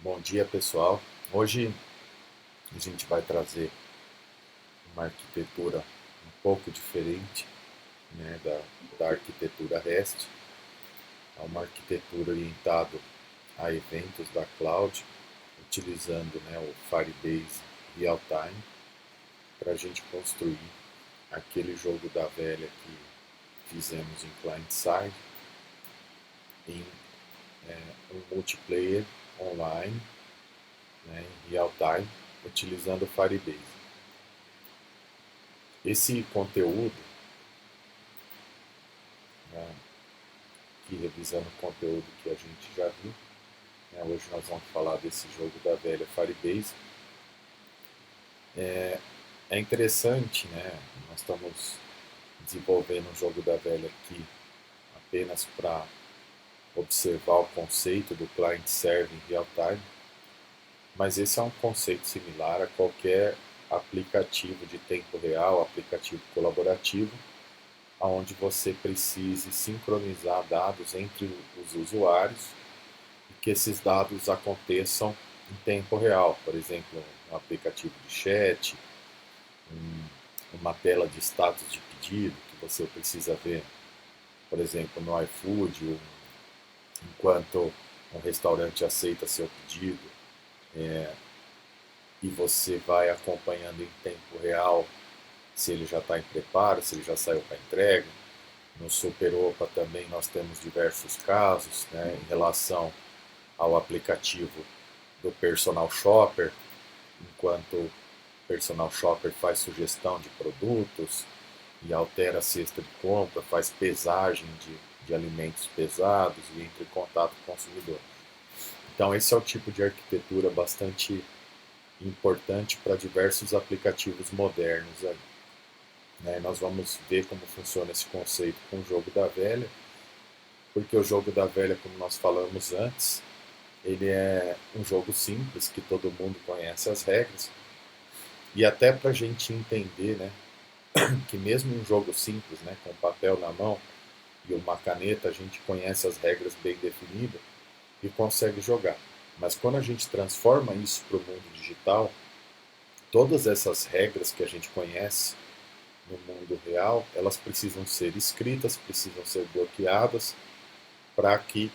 Bom dia, pessoal. Hoje a gente vai trazer uma arquitetura um pouco diferente, né, da arquitetura REST. É uma arquitetura orientada a eventos da cloud, utilizando, né, o Firebase Real-Time para a gente construir aquele jogo da velha que fizemos em client-side, em um multiplayer online, né, em real-time, utilizando o Firebase. Esse conteúdo, né, aqui revisando o conteúdo que a gente já viu, né, hoje nós vamos falar desse jogo da velha Firebase. É interessante, né, nós estamos desenvolvendo um jogo da velha aqui apenas para observar o conceito do client server em real time, mas esse é um conceito similar a qualquer aplicativo de tempo real, aplicativo colaborativo, onde você precise sincronizar dados entre os usuários e que esses dados aconteçam em tempo real. Por exemplo, um aplicativo de chat, uma tela de status de pedido que você precisa ver, por exemplo, no iFood, enquanto um restaurante aceita seu pedido, e você vai acompanhando em tempo real se ele já está em preparo, se ele já saiu para entrega. No Super Opa também nós temos diversos casos, né, em relação ao aplicativo do Personal Shopper, enquanto o Personal Shopper faz sugestão de produtos e altera a cesta de compra, faz pesagem de alimentos pesados e entra em contato com o consumidor. Então esse é o tipo de arquitetura bastante importante para diversos aplicativos modernos aí, né? Nós vamos ver como funciona esse conceito com o jogo da velha, porque o jogo da velha, como nós falamos antes, ele é um jogo simples, que todo mundo conhece as regras, e até para a gente entender, né, que mesmo um jogo simples, né, com papel na mão e uma caneta, a gente conhece as regras bem definidas e consegue jogar. Mas quando a gente transforma isso para o mundo digital, todas essas regras que a gente conhece no mundo real, elas precisam ser escritas, precisam ser bloqueadas para que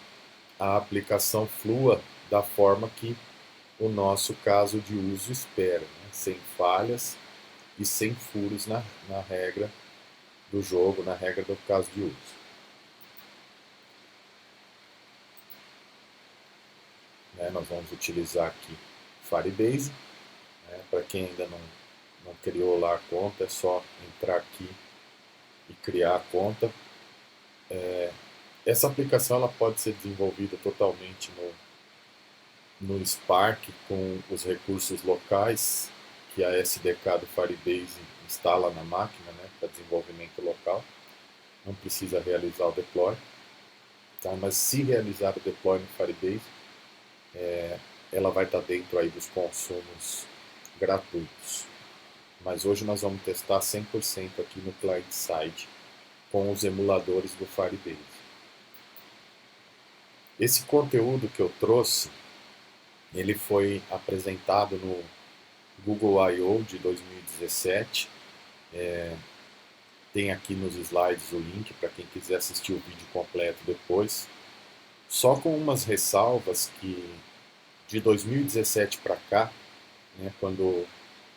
a aplicação flua da forma que o nosso caso de uso espera, né? Sem falhas e sem furos na regra do jogo, na regra do caso de uso. Né? Nós vamos utilizar aqui Firebase, né? Para quem ainda não criou lá a conta, é só entrar aqui e criar a conta. Essa aplicação ela pode ser desenvolvida totalmente no Spark com os recursos locais que a SDK do Firebase instala na máquina, né, para desenvolvimento local. Não precisa realizar o deploy, tá? Mas se realizar o deploy no Firebase, ela vai estar dentro aí dos consumos gratuitos. Mas hoje nós vamos testar 100% aqui no client-side com os emuladores do Firebase. Esse conteúdo que eu trouxe, ele foi apresentado no Google I.O. de 2017. Tem aqui nos slides o link para quem quiser assistir o vídeo completo depois. Só com umas ressalvas que de 2017 para cá, né, quando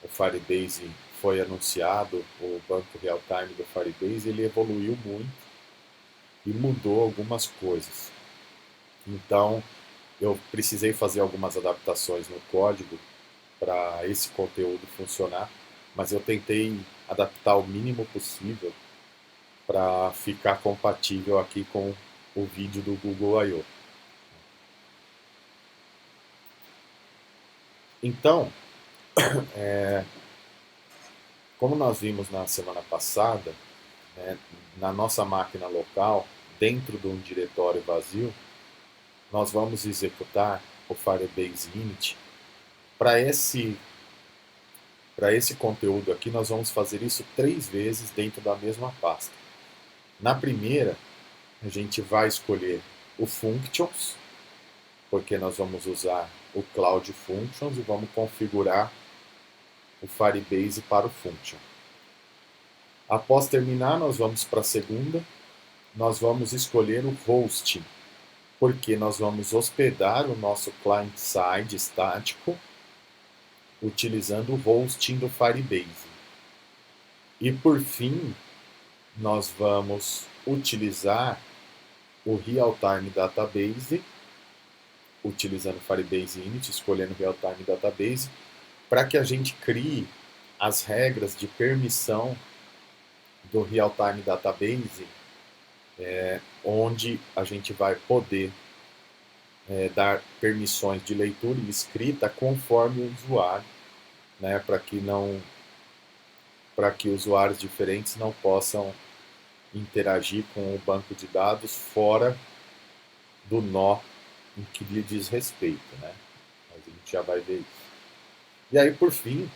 o Firebase foi anunciado, o banco real-time do Firebase, ele evoluiu muito e mudou algumas coisas. Então, eu precisei fazer algumas adaptações no código para esse conteúdo funcionar, mas eu tentei adaptar o mínimo possível para ficar compatível aqui com o vídeo do Google I.O. Então, como nós vimos na semana passada, né, na nossa máquina local, dentro de um diretório vazio, nós vamos executar o Firebase init. Para esse conteúdo aqui, nós vamos fazer isso 3 vezes dentro da mesma pasta. Na primeira, a gente vai escolher o functions, porque nós vamos usar o Cloud Functions e vamos configurar o Firebase para o Function. Após terminar, nós vamos para a segunda, nós vamos escolher o hosting, porque nós vamos hospedar o nosso client-side estático utilizando o hosting do Firebase. E por fim, nós vamos utilizar o Real-Time Database, utilizando o Firebase Init, escolhendo o Real-Time Database, para que a gente crie as regras de permissão do Real-Time Database, onde a gente vai poder dar permissões de leitura e escrita conforme o usuário, né, para que usuários diferentes não possam interagir com o banco de dados fora do nó em que lhe diz respeito, né? Mas a gente já vai ver isso. E aí, por fim,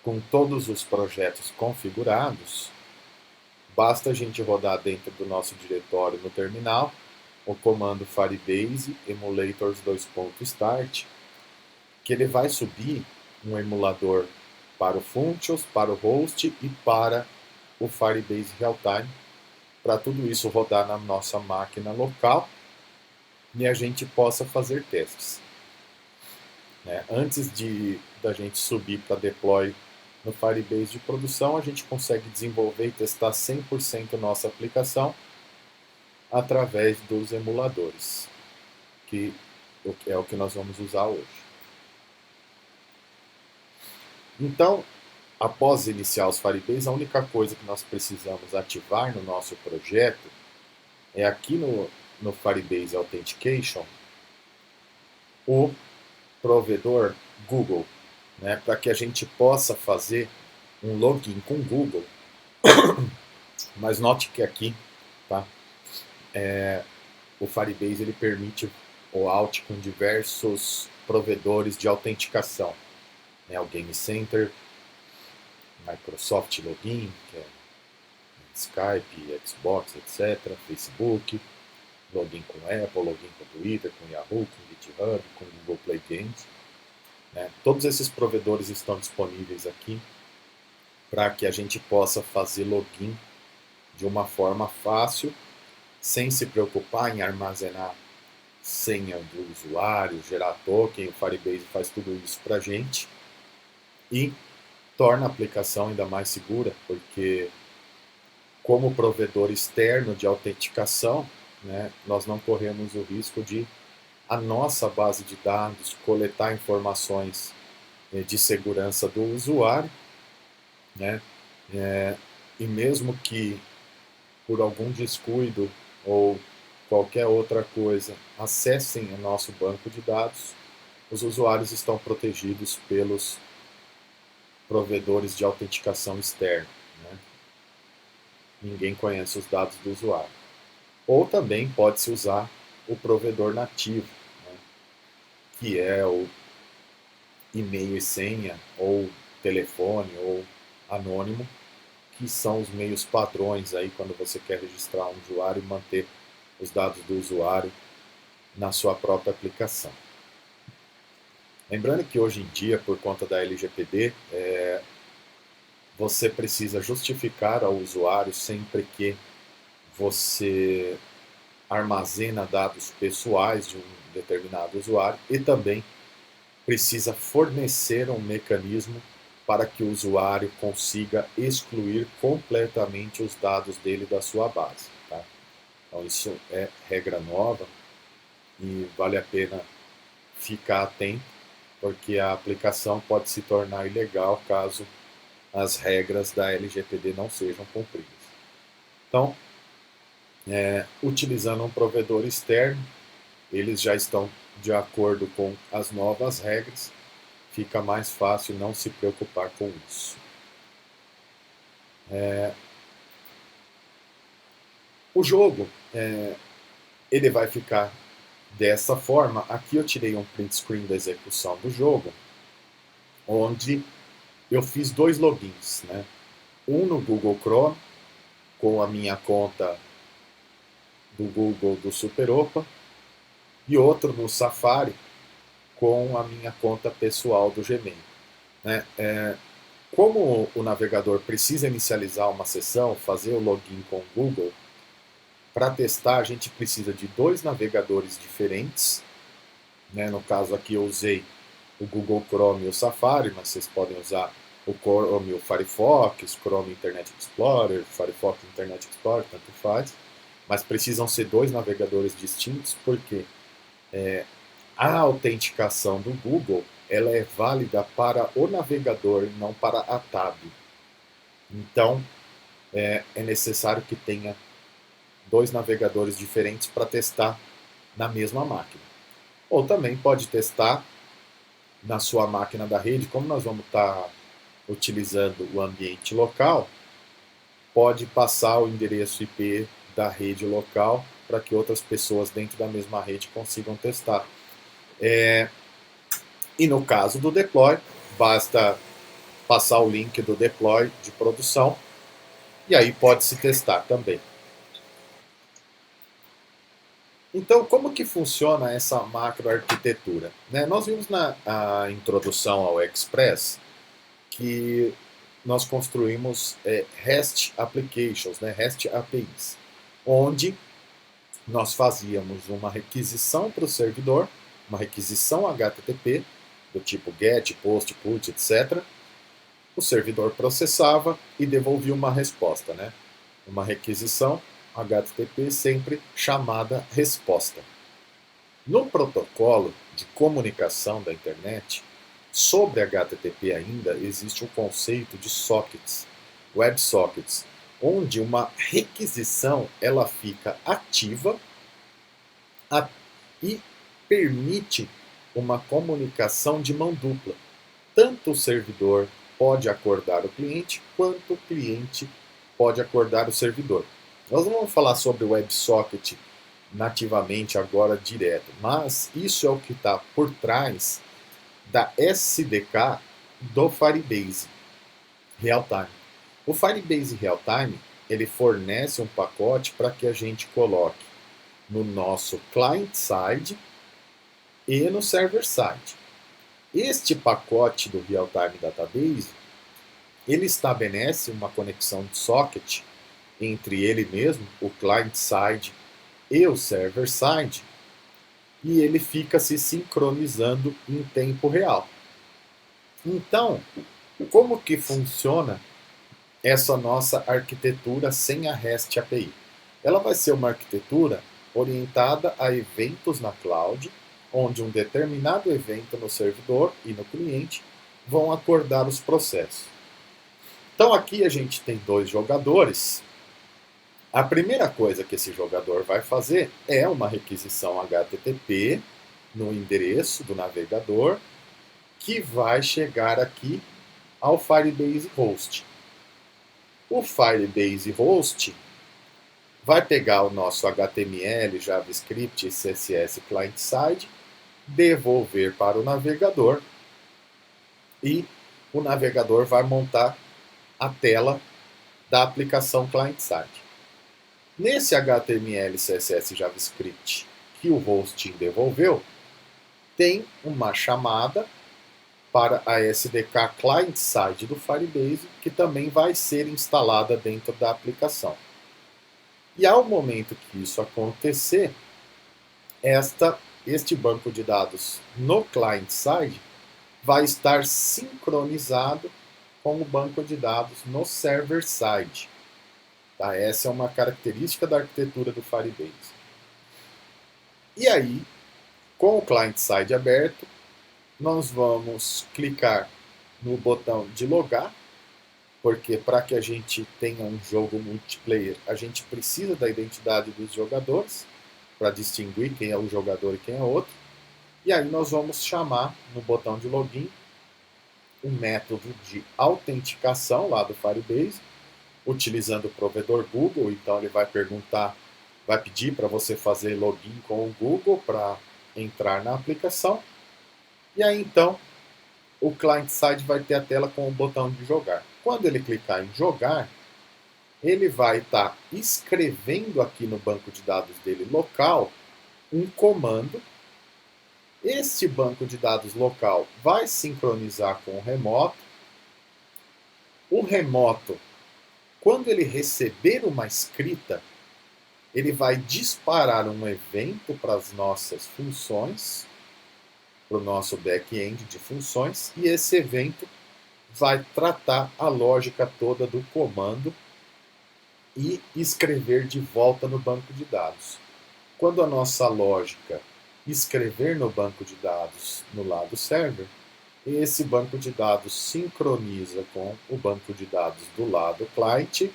com todos os projetos configurados, basta a gente rodar dentro do nosso diretório no terminal o comando Firebase emulators:start, que ele vai subir um emulador para o Functions, para o host e para o Firebase Realtime, para tudo isso rodar na nossa máquina local e a gente possa fazer testes. Antes da gente subir para deploy no Firebase de produção, a gente consegue desenvolver e testar 100% nossa aplicação através dos emuladores, que é o que nós vamos usar hoje. Então, após iniciar os Firebase, a única coisa que nós precisamos ativar no nosso projeto é aqui no Firebase Authentication o provedor Google, né, para que a gente possa fazer um login com Google. Mas note que aqui, tá, o Firebase ele permite o Auth com diversos provedores de autenticação, né, o Game Center, Microsoft Login, que é Skype, Xbox, etc., Facebook, login com Apple, login com Twitter, com Yahoo, com GitHub, com Google Play Games. Né? Todos esses provedores estão disponíveis aqui para que a gente possa fazer login de uma forma fácil, sem se preocupar em armazenar senha do usuário, gerar token. O Firebase faz tudo isso para a gente e torna a aplicação ainda mais segura, porque como provedor externo de autenticação, né, nós não corremos o risco de a nossa base de dados coletar informações de segurança do usuário, né, e mesmo que por algum descuido ou qualquer outra coisa acessem o nosso banco de dados, os usuários estão protegidos pelos provedores de autenticação externa. Né? Ninguém conhece os dados do usuário. Ou também pode-se usar o provedor nativo, né? Que é o e-mail e senha, ou telefone, ou anônimo, que são os meios padrões aí quando você quer registrar um usuário e manter os dados do usuário na sua própria aplicação. Lembrando que hoje em dia, por conta da LGPD, você precisa justificar ao usuário sempre que você armazena dados pessoais de um determinado usuário e também precisa fornecer um mecanismo para que o usuário consiga excluir completamente os dados dele da sua base. Tá? Então isso é regra nova e vale a pena ficar atento, porque a aplicação pode se tornar ilegal caso as regras da LGPD não sejam cumpridas. Então, utilizando um provedor externo, eles já estão de acordo com as novas regras, fica mais fácil não se preocupar com isso. O jogo, ele vai ficar dessa forma. Aqui eu tirei um print screen da execução do jogo, onde eu fiz 2 logins, né? Um no Google Chrome, com a minha conta do Google do SuperOpa, e outro no Safari, com a minha conta pessoal do Gmail, né? Como o navegador precisa inicializar uma sessão, fazer o login com o Google, para testar a gente precisa de dois navegadores diferentes, né? No caso aqui eu usei o Google Chrome e o Safari, mas vocês podem usar o Chrome e o Firefox, Chrome Internet Explorer, Firefox Internet Explorer, tanto faz. Mas precisam ser dois navegadores distintos, porque a autenticação do Google ela é válida para o navegador e não para a tab. Então, é necessário que tenha dois navegadores diferentes para testar na mesma máquina. Ou também pode testar na sua máquina da rede, como nós vamos estar utilizando o ambiente local, pode passar o endereço IP da rede local para que outras pessoas dentro da mesma rede consigam testar. E no caso do deploy, basta passar o link do deploy de produção e aí pode-se testar também. Então, como que funciona essa macroarquitetura? Nós vimos na introdução ao Express que nós construímos REST Applications, REST APIs, onde nós fazíamos uma requisição para o servidor, uma requisição HTTP, do tipo GET, POST, PUT, etc. O servidor processava e devolvia uma resposta, uma requisição HTTP sempre chamada resposta. No protocolo de comunicação da internet, sobre HTTP ainda existe o conceito de sockets, WebSockets, onde uma requisição ela fica ativa e permite uma comunicação de mão dupla. Tanto o servidor pode acordar o cliente, quanto o cliente pode acordar o servidor. Nós não vamos falar sobre o WebSocket nativamente agora direto, mas isso é o que está por trás da SDK do Firebase Realtime. O Firebase Realtime ele fornece um pacote para que a gente coloque no nosso client-side e no server-side. Este pacote do Realtime Database ele estabelece uma conexão de socket entre ele mesmo, o client-side e o server-side, e ele fica se sincronizando em tempo real. Então, como que funciona essa nossa arquitetura sem a REST API? Ela vai ser uma arquitetura orientada a eventos na cloud, onde um determinado evento no servidor e no cliente vão acordar os processos. Então aqui a gente tem dois jogadores. A primeira coisa que esse jogador vai fazer é uma requisição HTTP no endereço do navegador que vai chegar aqui ao Firebase Host. O Firebase Host vai pegar o nosso HTML, JavaScript e CSS client-side, devolver para o navegador e o navegador vai montar a tela da aplicação client-side. Nesse HTML, CSS e JavaScript que o hosting devolveu, tem uma chamada para a SDK client-side do Firebase, que também vai ser instalada dentro da aplicação. E ao momento que isso acontecer, este banco de dados no client-side vai estar sincronizado com o banco de dados no server-side. Tá? Essa é uma característica da arquitetura do Firebase. E aí, com o client-side aberto, nós vamos clicar no botão de logar, porque para que a gente tenha um jogo multiplayer, a gente precisa da identidade dos jogadores, para distinguir quem é um jogador e quem é outro. E aí nós vamos chamar no botão de login um método de autenticação lá do Firebase, utilizando o provedor Google. Então ele vai pedir para você fazer login com o Google para entrar na aplicação. E aí então o client-side vai ter a tela com o botão de jogar. Quando ele clicar em jogar, ele vai estar escrevendo aqui no banco de dados dele local um comando. Este banco de dados local vai sincronizar com o remoto. O remoto, quando ele receber uma escrita, ele vai disparar um evento para as nossas funções, para o nosso back-end de funções, e esse evento vai tratar a lógica toda do comando e escrever de volta no banco de dados. Quando a nossa lógica escrever no banco de dados no lado server, esse banco de dados sincroniza com o banco de dados do lado client,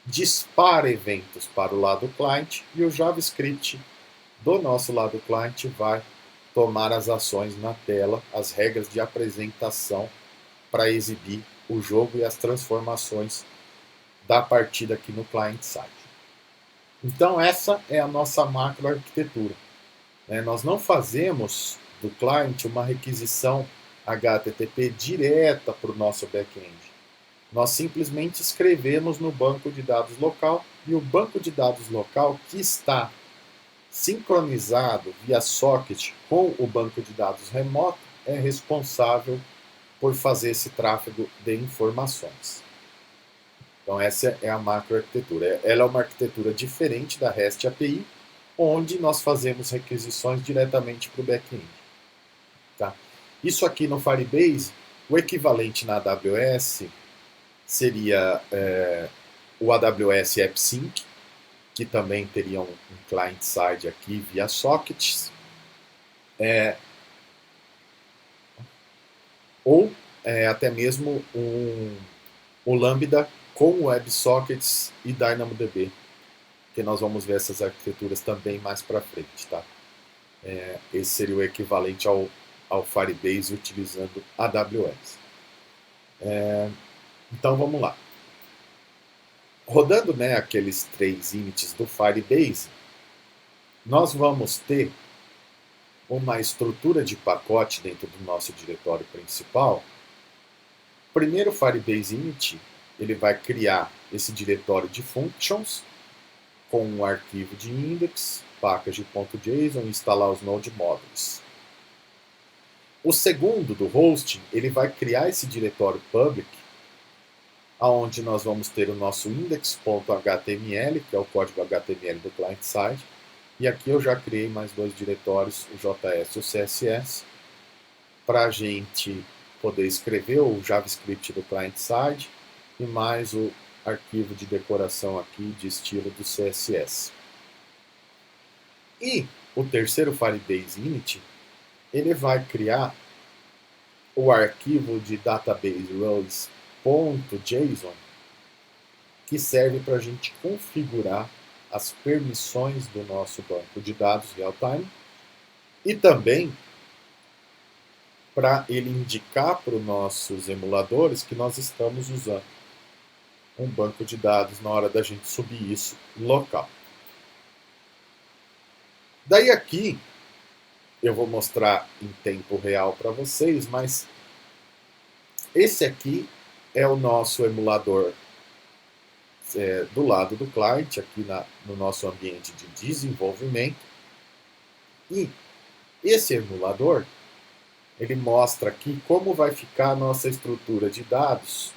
dispara eventos para o lado client e o JavaScript do nosso lado client vai tomar as ações na tela, as regras de apresentação para exibir o jogo e as transformações da partida aqui no client-side. Então essa é a nossa macroarquitetura. Nós não fazemos do client uma requisição HTTP direta para o nosso back-end. Nós simplesmente escrevemos no banco de dados local e o banco de dados local que está sincronizado via socket com o banco de dados remoto é responsável por fazer esse tráfego de informações. Então essa é a macroarquitetura. Ela é uma arquitetura diferente da REST API, onde nós fazemos requisições diretamente para o back-end. Tá? Isso aqui no Firebase, o equivalente na AWS seria o AWS AppSync, que também teria um client-side aqui via sockets, ou até mesmo o Lambda com WebSockets e DynamoDB, que nós vamos ver essas arquiteturas também mais para frente. Tá? Esse seria o equivalente ao Firebase utilizando AWS. Então vamos lá. Rodando aqueles 3 inits do Firebase, nós vamos ter uma estrutura de pacote dentro do nosso diretório principal. Primeiro, o Firebase init ele vai criar esse diretório de functions com um arquivo de index, package.json e instalar os node modules. O segundo, do hosting, ele vai criar esse diretório public, onde nós vamos ter o nosso index.html, que é o código HTML do client-side, e aqui eu já criei mais 2 diretórios, o JS e o CSS, para a gente poder escrever o JavaScript do client-side e mais o arquivo de decoração aqui de estilo do CSS. E o terceiro Firebase init, ele vai criar o arquivo de database roles.json, que serve para a gente configurar as permissões do nosso banco de dados real-time e também para ele indicar para os nossos emuladores que nós estamos usando um banco de dados na hora da gente subir isso local. Daí aqui eu vou mostrar em tempo real para vocês, mas esse aqui é o nosso emulador do lado do client, aqui no nosso ambiente de desenvolvimento. E esse emulador, ele mostra aqui como vai ficar a nossa estrutura de dados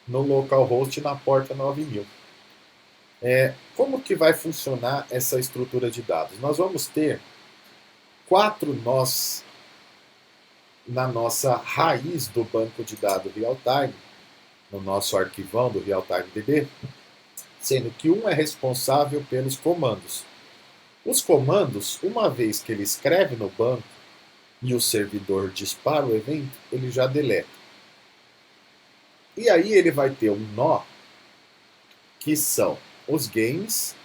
no localhost na porta 9000. Como que vai funcionar essa estrutura de dados? Nós vamos ter 4 nós na nossa raiz do banco de dados real-time, no nosso arquivão do RealTime-DB, sendo que um é responsável pelos comandos. Os comandos, uma vez que ele escreve no banco e o servidor dispara o evento, ele já deleta. E aí ele vai ter um nó, que são os games,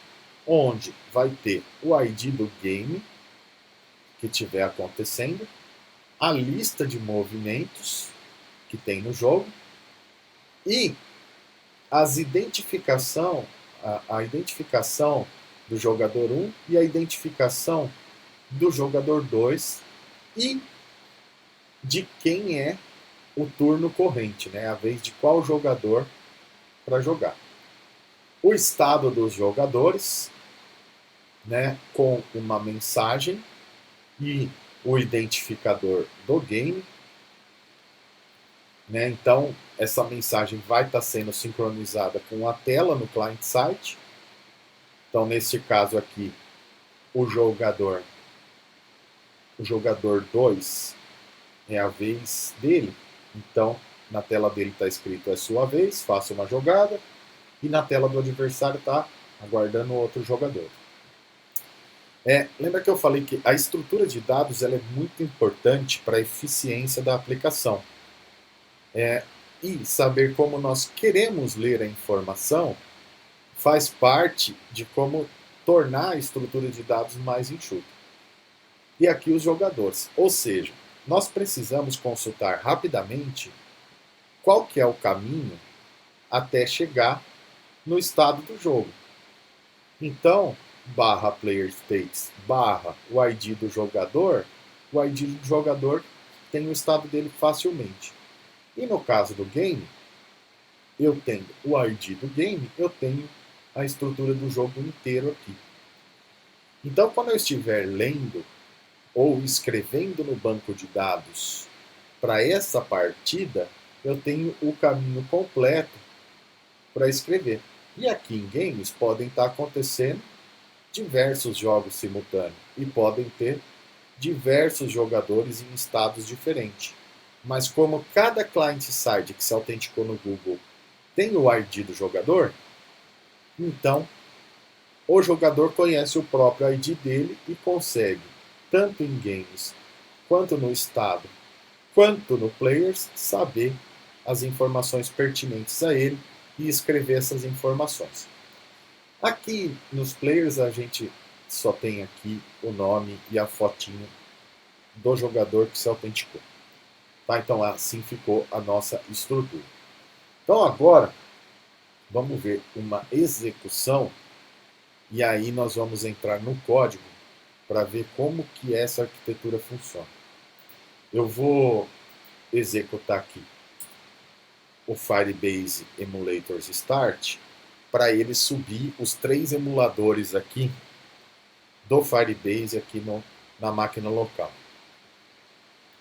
onde vai ter o ID do game que estiver acontecendo, a lista de movimentos que tem no jogo e a identificação do jogador 1 e a identificação do jogador 2 e de quem é o turno corrente, a vez de qual jogador para jogar. O estado dos jogadores, com uma mensagem e o identificador do game, né? Então, essa mensagem vai estar sendo sincronizada com a tela no client-side. Então, nesse caso aqui, o jogador 2 é a vez dele. Então, na tela dele está escrito é sua vez, faça uma jogada. E na tela do adversário está aguardando outro jogador. Lembra que eu falei que a estrutura de dados ela é muito importante para a eficiência da aplicação. E saber como nós queremos ler a informação faz parte de como tornar a estrutura de dados mais enxuta. E aqui os jogadores. Ou seja, nós precisamos consultar rapidamente qual que é o caminho até chegar no estado do jogo. Então, /player states, o ID do jogador, o ID do jogador tem o estado dele facilmente. E no caso do game, eu tenho o ID do game, eu tenho a estrutura do jogo inteiro aqui. Então, quando eu estiver lendo ou escrevendo no banco de dados para essa partida, eu tenho o caminho completo para escrever. E aqui em games podem estar acontecendo diversos jogos simultâneos e podem ter diversos jogadores em estados diferentes. Mas como cada client-side que se autenticou no Google tem o ID do jogador, então o jogador conhece o próprio ID dele e consegue, tanto em games, quanto no estado, quanto no players, saber as informações pertinentes a ele e escrever essas informações. Aqui nos players a gente só tem aqui o nome e a fotinho do jogador que se autenticou. Tá? Então assim ficou a nossa estrutura. Então agora vamos ver uma execução e aí nós vamos entrar no código para ver como que essa arquitetura funciona. Eu vou executar aqui o Firebase Emulators Start para ele subir os 3 emuladores aqui do Firebase aqui na máquina local.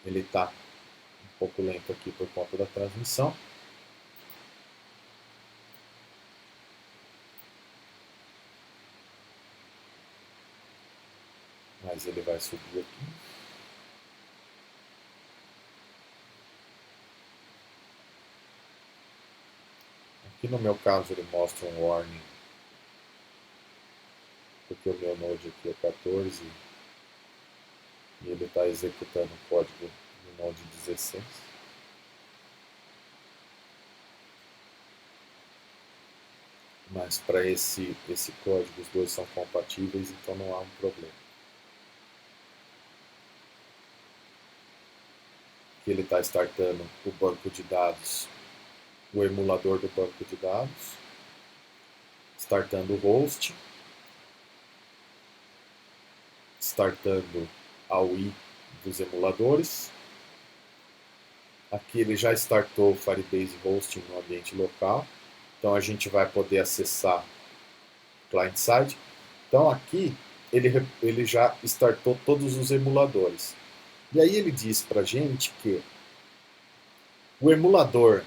Ele está um pouco lento aqui por conta da transmissão. Mas ele vai subir aqui. Aqui no meu caso ele mostra um warning, porque o meu node aqui é 14 e ele está executando o código no node 16. Mas para esse código os dois são compatíveis, então não há um problema. Aqui ele está startando o banco de dados, o emulador do banco de dados, startando o host, startando a UI dos emuladores. Aqui ele já startou o Firebase Hosting no ambiente local, então a gente vai poder acessar client-side. Então aqui ele já startou todos os emuladores. E aí ele diz para a gente que o emulador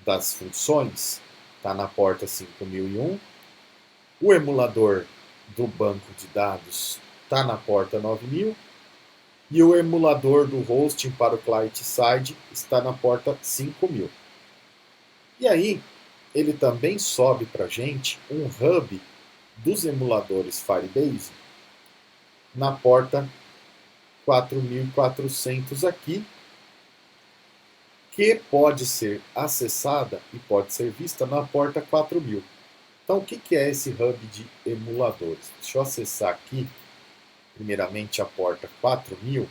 das funções está na porta 5001, o emulador do banco de dados está na porta 9000 e o emulador do hosting para o client-side está na porta 5000. E aí ele também sobe para a gente um hub dos emuladores Firebase na porta 4400 aqui, que pode ser acessada e pode ser vista na porta 4000. Então, o que é esse hub de emuladores? Deixa eu acessar aqui, primeiramente, a porta 4000,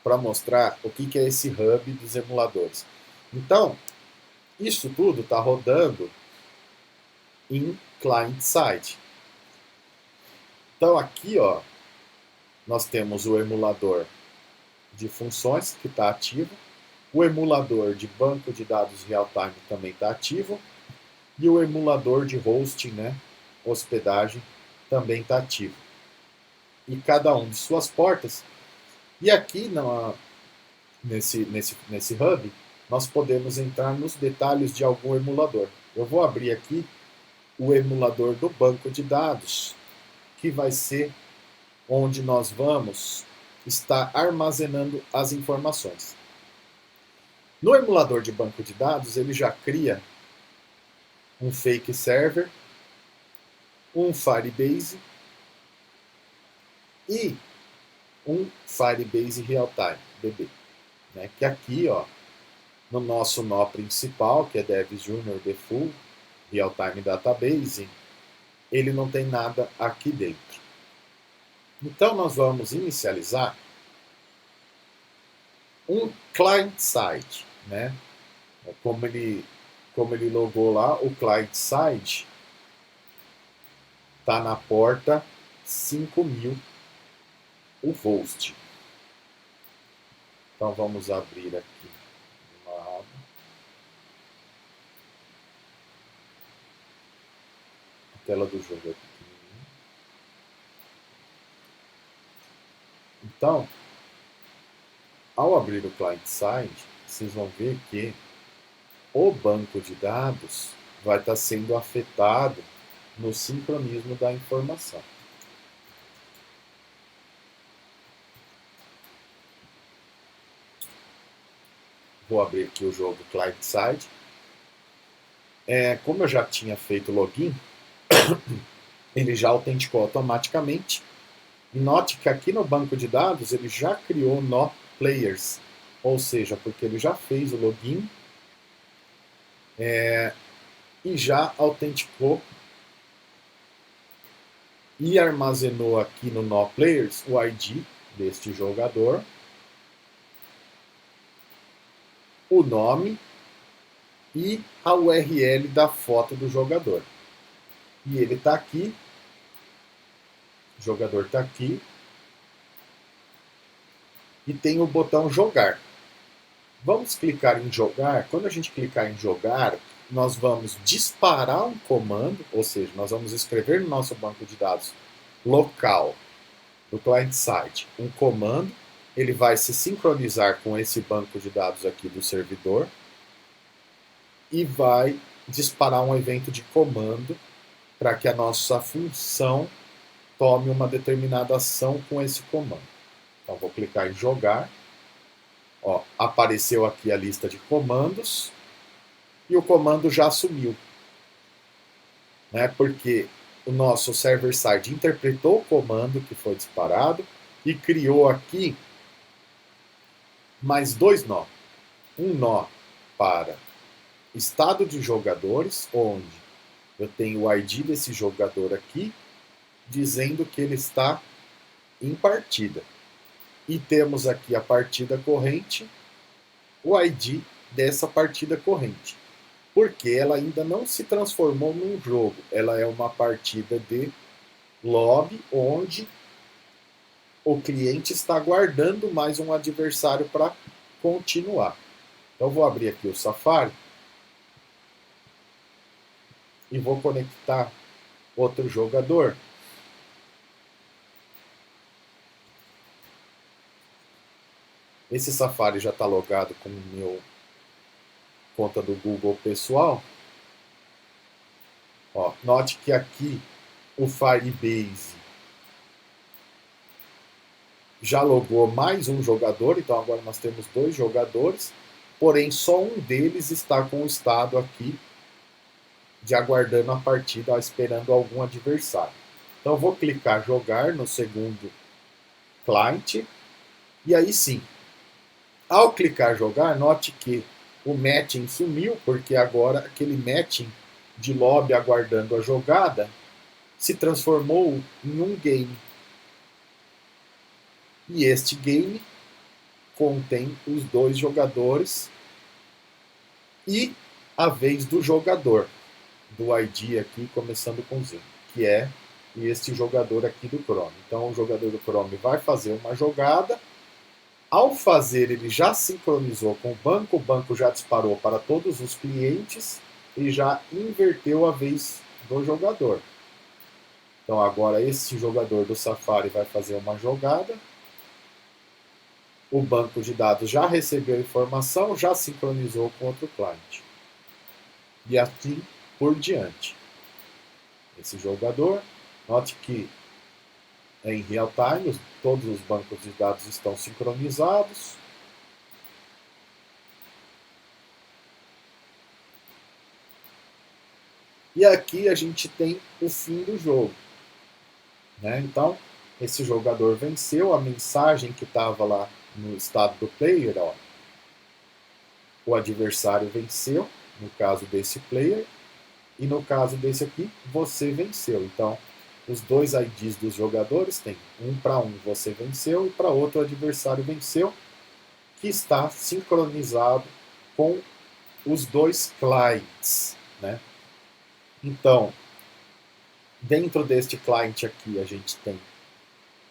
para mostrar o que é esse hub dos emuladores. Então, isso tudo está rodando em client-side. Então, aqui, ó, nós temos o emulador de funções que está ativo, o emulador de banco de dados real-time também está ativo, e o emulador de hosting, né, hospedagem, também está ativo. E cada um de suas portas. E aqui nesse hub, nós podemos entrar nos detalhes de algum emulador. Eu vou abrir aqui o emulador do banco de dados, que vai ser onde nós vamos estar armazenando as informações. No emulador de banco de dados, ele já cria um fake server, um Firebase e um Firebase Realtime, DB. Né? Que aqui, ó, no nosso nó principal, que é Dev Junior Default, Realtime Database, ele não tem nada aqui dentro. Então, nós vamos inicializar um client-side, né? Como ele logou lá, o client-side está na porta 5000, o host. Então, vamos abrir aqui uma aba. A tela do jogo é pequenininha. Então, ao abrir o client-side, vocês vão ver que o banco de dados vai estar sendo afetado no sincronismo da informação. Vou abrir aqui o jogo client-side. Como eu já tinha feito o login, ele já autenticou automaticamente. E note que aqui no banco de dados ele já criou nó players, ou seja, porque ele já fez o login e já autenticou e armazenou aqui no nó players o ID deste jogador, o nome e a URL da foto do jogador. E ele está aqui, o jogador está aqui, e tem o botão jogar. Vamos clicar em jogar. Quando a gente clicar em jogar, nós vamos disparar um comando, ou seja, nós vamos escrever no nosso banco de dados local do client-side um comando, ele vai se sincronizar com esse banco de dados aqui do servidor e vai disparar um evento de comando para que a nossa função tome uma determinada ação com esse comando. Então, vou clicar em jogar. Ó, apareceu aqui a lista de comandos e o comando já sumiu. Né? Porque o nosso server-side interpretou o comando que foi disparado e criou aqui mais dois nós. Um nó para estado de jogadores, onde eu tenho o ID desse jogador aqui, dizendo que ele está em partida. E temos aqui a partida corrente, o ID dessa partida corrente. Porque ela ainda não se transformou num jogo. Ela é uma partida de lobby, onde o cliente está aguardando mais um adversário para continuar. Então, vou abrir aqui o Safari e vou conectar outro jogador. Esse Safari já está logado com o meu conta do Google pessoal. Ó, note que aqui o Firebase já logou mais um jogador, então agora nós temos dois jogadores, porém só um deles está com o estado aqui de aguardando a partida, esperando algum adversário. Então eu vou clicar jogar no segundo client, e aí sim, ao clicar jogar, note que o matching sumiu, porque agora aquele matching de lobby aguardando a jogada se transformou em um game. E este game contém os dois jogadores e a vez do jogador, do ID aqui, começando com Z, que é este jogador aqui do Chrome. Então o jogador do Chrome vai fazer uma jogada. Ao fazer, ele já sincronizou com o banco já disparou para todos os clientes e já inverteu a vez do jogador. Então agora esse jogador do Safari vai fazer uma jogada, o banco de dados já recebeu a informação, já sincronizou com outro cliente. E assim por diante. Esse jogador, note que em real time, todos os bancos de dados estão sincronizados. E aqui a gente tem o fim do jogo. Né? Então, esse jogador venceu, a mensagem que estava lá no estado do player, ó, o adversário venceu, no caso desse player, e no caso desse aqui, você venceu. Então, os dois IDs dos jogadores tem para um você venceu e para outro o adversário venceu, que está sincronizado com os dois clients. Né? Então, dentro deste client aqui, a gente tem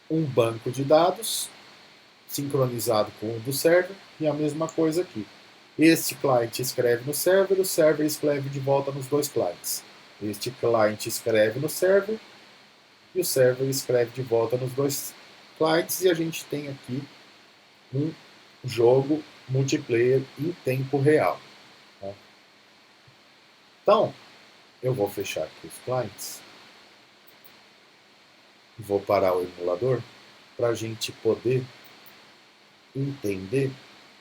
um banco de dados sincronizado com o do server e a mesma coisa aqui. Este client escreve no server, o server escreve de volta nos dois clients. Este client escreve no server e o server escreve de volta nos dois clients e a gente tem aqui um jogo multiplayer em tempo real. Tá? Então, eu vou fechar aqui os clients, vou parar o emulador para a gente poder entender.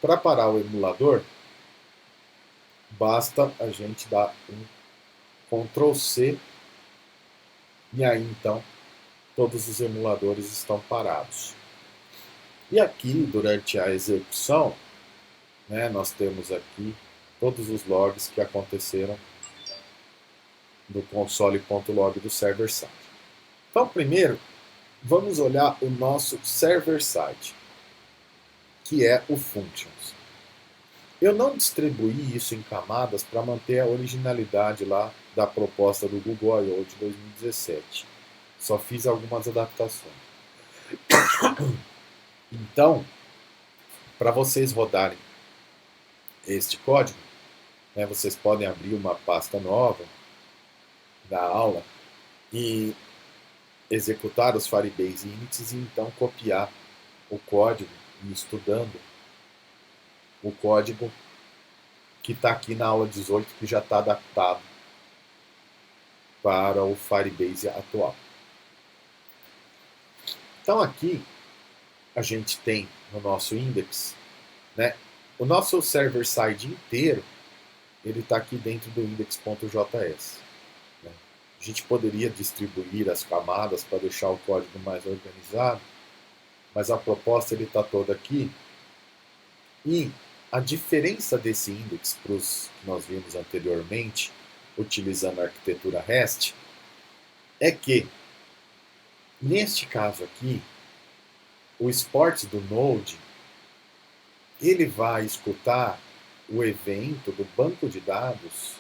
Para parar o emulador, basta a gente dar um Ctrl C e aí então todos os emuladores estão parados. E aqui, durante a execução, né, nós temos aqui todos os logs que aconteceram do console.log do server-side. Então, primeiro, vamos olhar o nosso server-side, que é o Functions. Eu não distribuí isso em camadas para manter a originalidade lá da proposta do Google I/O de 2017. Só fiz algumas adaptações. Então, para vocês rodarem este código, né, vocês podem abrir uma pasta nova da aula e executar os Firebase inits e então copiar o código e estudando o código que está aqui na aula 18, que já está adaptado para o Firebase atual. Então aqui a gente tem no nosso index, né, o nosso server-side inteiro, ele está aqui dentro do index.js. Né? A gente poderia distribuir as camadas para deixar o código mais organizado, mas a proposta ele está toda aqui. E a diferença desse index para os que nós vimos anteriormente, utilizando a arquitetura REST, é que, neste caso aqui, o export do Node, ele vai escutar o evento do banco de dados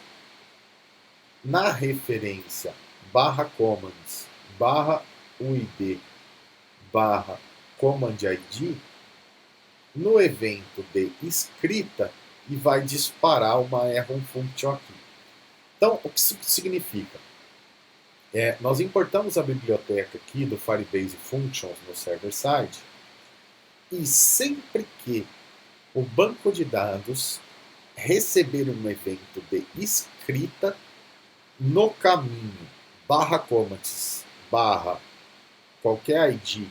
na referência /commands /uid /command id no evento de escrita e vai disparar uma error function aqui. Então, o que isso significa? Nós importamos a biblioteca aqui do Firebase Functions no server-side e sempre que o banco de dados receber um evento de escrita no caminho /commands qualquer ID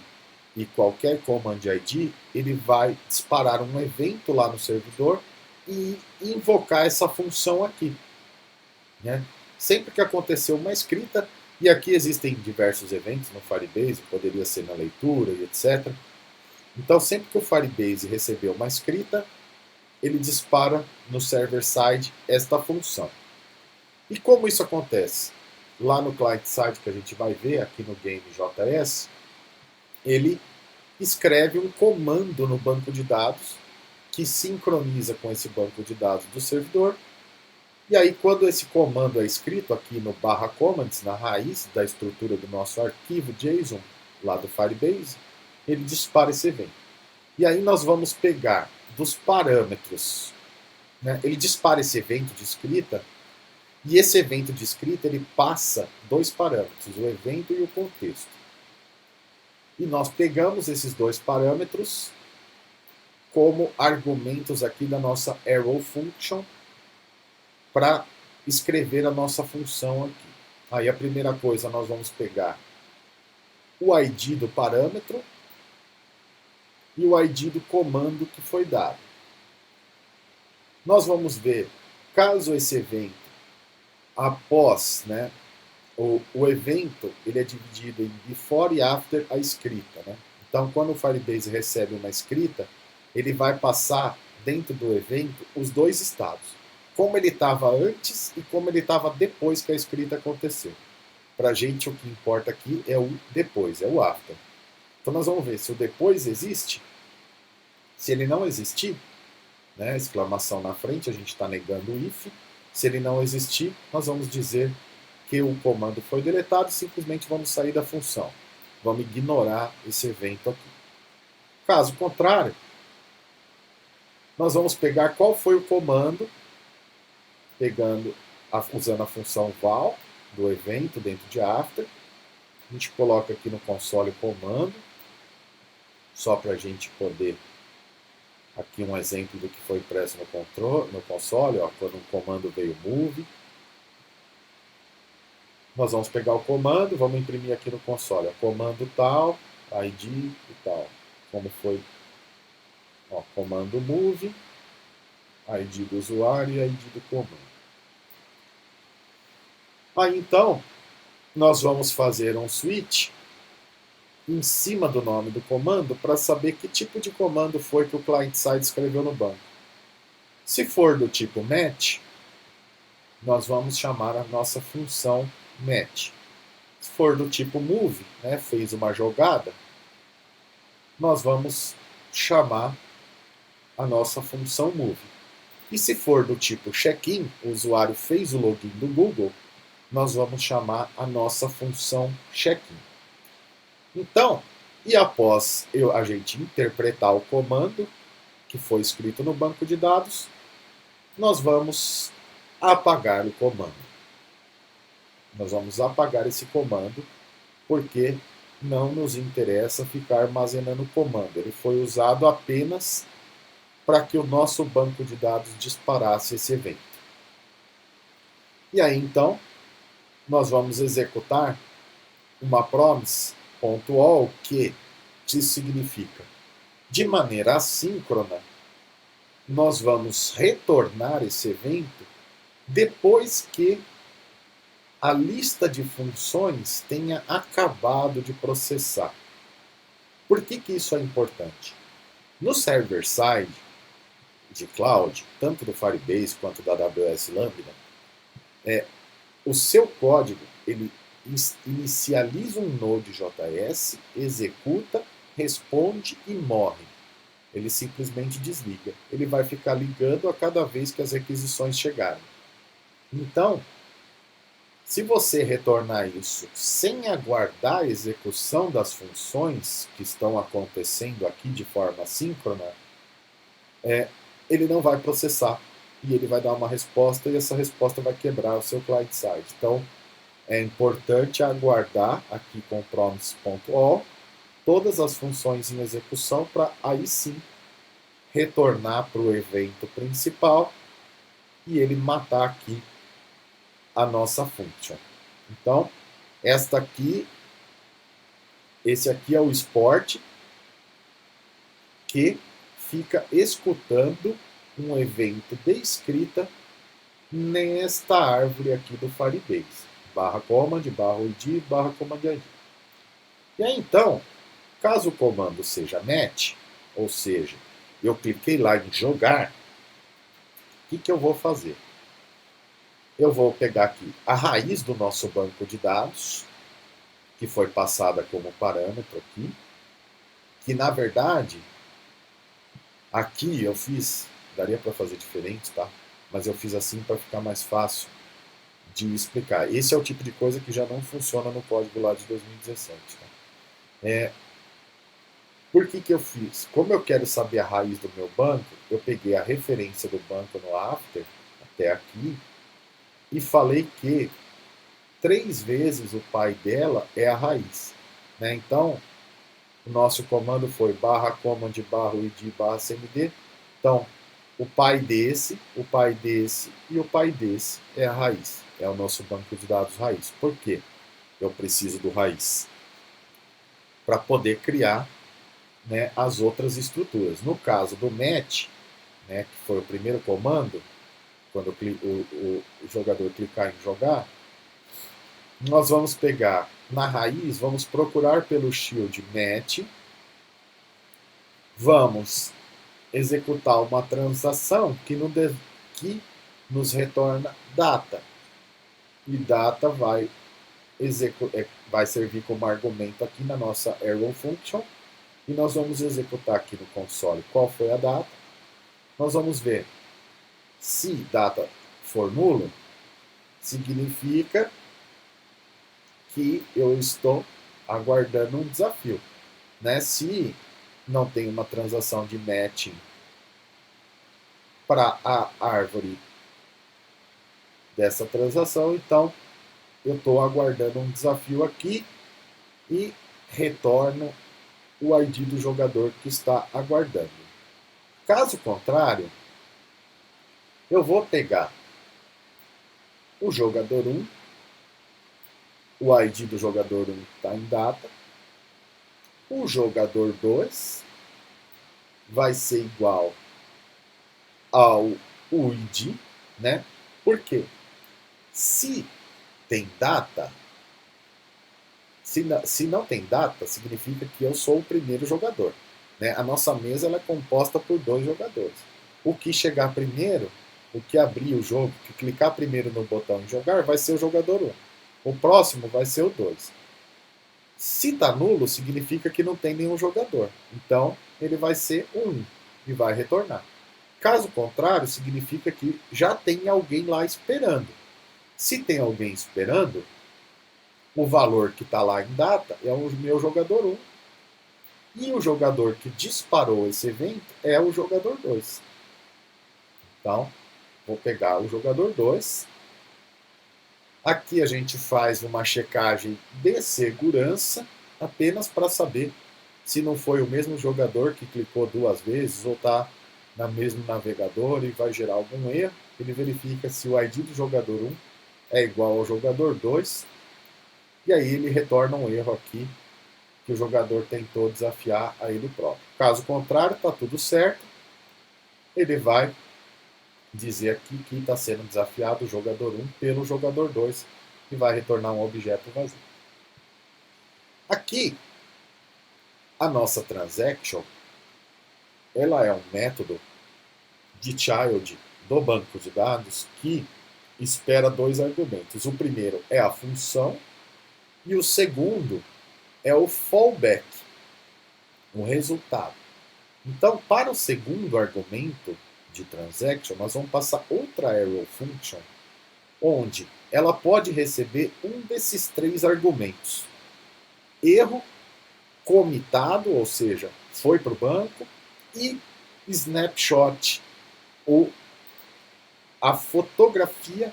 e qualquer command ID, ele vai disparar um evento lá no servidor e invocar essa função aqui. Né? Sempre que aconteceu uma escrita, e aqui existem diversos eventos no Firebase, poderia ser na leitura e etc. Então, sempre que o Firebase recebeu uma escrita, ele dispara no server-side esta função. E como isso acontece? Lá no client-side, que a gente vai ver aqui no game.js, ele escreve um comando no banco de dados que sincroniza com esse banco de dados do servidor. E aí, quando esse comando é escrito aqui no /commands, na raiz da estrutura do nosso arquivo JSON, lá do Firebase, ele dispara esse evento. E aí nós vamos pegar dos parâmetros, né? Ele dispara esse evento de escrita E esse evento de escrita, ele passa dois parâmetros, o evento e o contexto. E nós pegamos esses dois parâmetros como argumentos aqui da nossa arrow function para escrever a nossa função aqui. Aí a primeira coisa, nós vamos pegar o ID do parâmetro e o ID do comando que foi dado. Nós vamos ver, caso esse evento, após, né, o evento, ele é dividido em before e after a escrita. Né? Então, quando o Firebase recebe uma escrita, ele vai passar dentro do evento os dois estados. Como ele estava antes e como ele estava depois que a escrita aconteceu. Para a gente, o que importa aqui é o depois, é o after. Então, nós vamos ver se o depois existe. Se ele não existir, né, exclamação na frente, a gente está negando o if. Se ele não existir, nós vamos dizer que o comando foi deletado e simplesmente vamos sair da função. Vamos ignorar esse evento aqui. Caso contrário, nós vamos pegar qual foi o comando, usando a função val do evento dentro de after. A gente coloca aqui no console o comando, só para a gente poder... Aqui um exemplo do que foi impresso no console, ó, quando um comando veio move. Nós vamos pegar o comando, vamos imprimir aqui no console, ó, comando tal, ID e tal. Como foi, ó, comando move, ID do usuário e ID do comando. Aí então, nós vamos fazer um switch em cima do nome do comando para saber que tipo de comando foi que o client-side escreveu no banco. Se for do tipo match, nós vamos chamar a nossa função match. Se for do tipo move, né, fez uma jogada, nós vamos chamar a nossa função move. E se for do tipo check-in, o usuário fez o login do Google, nós vamos chamar a nossa função check-in. Então, e após a gente interpretar o comando que foi escrito no banco de dados, nós vamos apagar o comando. Nós vamos apagar esse comando porque não nos interessa ficar armazenando o comando. Ele foi usado apenas para que o nosso banco de dados disparasse esse evento. E aí, então, nós vamos executar uma promise.all que isso significa, de maneira assíncrona, nós vamos retornar esse evento depois que a lista de funções tenha acabado de processar. Por que isso é importante? No server-side de cloud, tanto do Firebase quanto da AWS Lambda, o seu código ele inicializa um Node.js, executa, responde e morre. Ele simplesmente desliga. Ele vai ficar ligando a cada vez que as requisições chegarem. Então, se você retornar isso sem aguardar a execução das funções que estão acontecendo aqui de forma síncrona, ele não vai processar e ele vai dar uma resposta e essa resposta vai quebrar o seu client-side. Então, é importante aguardar aqui com promise.all todas as funções em execução para aí sim retornar para o evento principal e ele matar aqui a nossa function. Então, esse aqui é o export que fica escutando um evento de escrita nesta árvore aqui do Firebase. /command, /id, /command-id. E aí, então, caso o comando seja net, ou seja, eu cliquei lá em jogar, o que eu vou fazer? Eu vou pegar aqui a raiz do nosso banco de dados, que foi passada como parâmetro aqui, que na verdade, aqui eu fiz, daria para fazer diferente, tá? Mas eu fiz assim para ficar mais fácil de explicar. Esse é o tipo de coisa que já não funciona no código lá de 2017. Tá? Por que eu fiz? Como eu quero saber a raiz do meu banco, eu peguei a referência do banco no after, até aqui, e falei que 3 vezes o pai dela é a raiz. Né? Então, o nosso comando foi barra command barra id barra cmd. Então, o pai desse e o pai desse é a raiz. É o nosso banco de dados raiz. Por quê? Eu preciso do raiz para poder criar, né, as outras estruturas. No caso do match, né, que foi o primeiro comando, quando o jogador clicar em jogar, nós vamos pegar na raiz, vamos procurar pelo shield match, vamos executar uma transação que nos retorna data. E data vai servir como argumento aqui na nossa arrow function. E nós vamos executar aqui no console qual foi a data. Nós vamos ver se data for nulo, significa que eu estou aguardando um desafio. Né? Se não tem uma transação de matching para a árvore dessa transação, então eu estou aguardando um desafio aqui e retorno o ID do jogador que está aguardando. Caso contrário, eu vou pegar o jogador 1, o ID do jogador 1 está em data, o jogador 2 vai ser igual ao ID, né? Por quê? Se tem data, se não tem data, significa que eu sou o primeiro jogador. Né? A nossa mesa ela é composta por 2 jogadores. O que chegar primeiro, o que abrir o jogo, que clicar primeiro no botão em jogar, vai ser o jogador 1. O próximo vai ser o 2. Se está nulo, significa que não tem nenhum jogador. Então, ele vai ser o 1 e vai retornar. Caso contrário, significa que já tem alguém lá esperando. Se tem alguém esperando, o valor que está lá em data é o meu jogador 1. E o jogador que disparou esse evento é o jogador 2. Então, vou pegar o jogador 2. Aqui a gente faz uma checagem de segurança, apenas para saber se não foi o mesmo jogador que clicou 2 vezes ou está no mesmo navegador e vai gerar algum erro. Ele verifica se o ID do jogador 1 é igual ao jogador 2. E aí ele retorna um erro aqui que o jogador tentou desafiar a ele próprio. Caso contrário, está tudo certo. Ele vai dizer aqui que está sendo desafiado o jogador 1 pelo jogador 2 e vai retornar um objeto vazio. Aqui, a nossa transaction, ela é um método de child do banco de dados que espera 2 argumentos. O primeiro é a função e o segundo é o fallback, o resultado. Então, para o segundo argumento de transaction, nós vamos passar outra arrow function, onde ela pode receber um desses 3 argumentos. Erro, comitado, ou seja, foi para o banco, e snapshot, ou a fotografia